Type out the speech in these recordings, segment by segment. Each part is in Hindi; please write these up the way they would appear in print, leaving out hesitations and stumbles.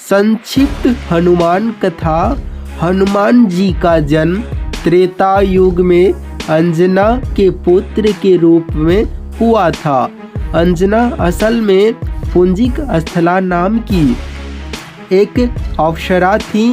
संक्षिप्त हनुमान कथा। हनुमान जी का जन्म त्रेता युग में अंजना के पुत्र के रूप में हुआ था। अंजना असल में पुंजिक स्थला नाम की एक अप्सरा थी,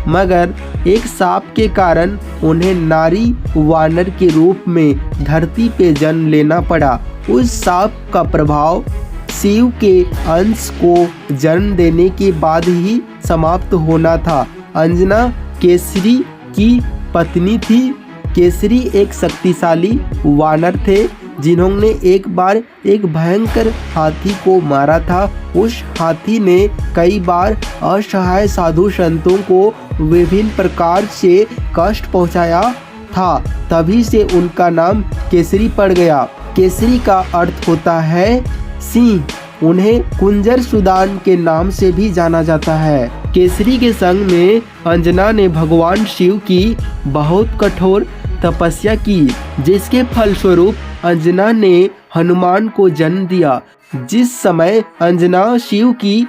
मगर एक शाप के कारण उन्हें नारी वानर के रूप में धरती पे जन्म लेना पड़ा। उस शाप का प्रभाव शिव के अंश को जन्म देने के बाद ही समाप्त होना था। अंजना केसरी की पत्नी थी। केसरी एक शक्तिशाली वानर थे जिन्होंने एक बार एक भयंकर हाथी को मारा था। उस हाथी ने कई बार असहाय साधु संतों को विभिन्न प्रकार से कष्ट पहुंचाया था, तभी से उनका नाम केसरी पड़ गया। केसरी का अर्थ होता है सिंह। उन्हें कुंजर सुदान के नाम से भी जाना जाता है। केसरी के संग में अंजना ने भगवान शिव की बहुत कठोर तपस्या की, जिसके फलस्वरूप अंजना ने हनुमान को जन्म दिया। जिस समय अंजना शिव की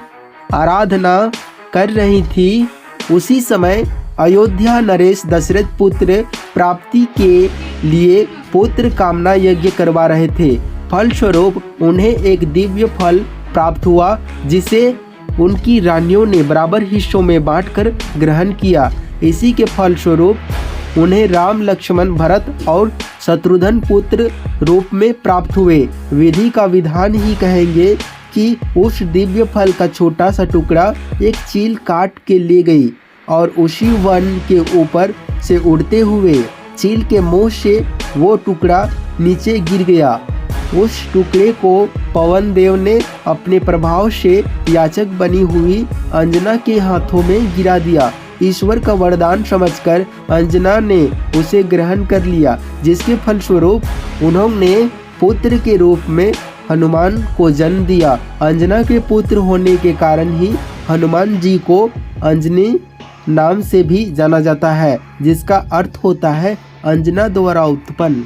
आराधना कर रही थी, उसी समय अयोध्या नरेश दशरथ पुत्र प्राप्ति के लिए पुत्र कामना यज्ञ करवा रहे थे। फलस्वरूप उन्हें एक दिव्य फल प्राप्त हुआ, जिसे उनकी रानियों ने बराबर हिस्सों में बांटकर ग्रहण किया। इसी के फलस्वरूप उन्हें राम, लक्ष्मण, भरत और शत्रुघ्न पुत्र रूप में प्राप्त हुए। विधि का विधान ही कहेंगे कि उस दिव्य फल का छोटा सा टुकड़ा एक चील काट के ले गई और उसी वन के ऊपर से उड़ते हुए चील के मुंह से वो टुकड़ा नीचे गिर गया। उस टुकड़े को पवन देव ने अपने प्रभाव से याचक बनी हुई अंजना के हाथों में गिरा दिया। ईश्वर का वरदान समझकर अंजना ने उसे ग्रहण कर लिया, जिसके फलस्वरूप उन्होंने पुत्र के रूप में हनुमान को जन्म दिया। अंजना के पुत्र होने के कारण ही हनुमान जी को अंजनी नाम से भी जाना जाता है, जिसका अर्थ होता है अंजना द्वारा उत्पन्न।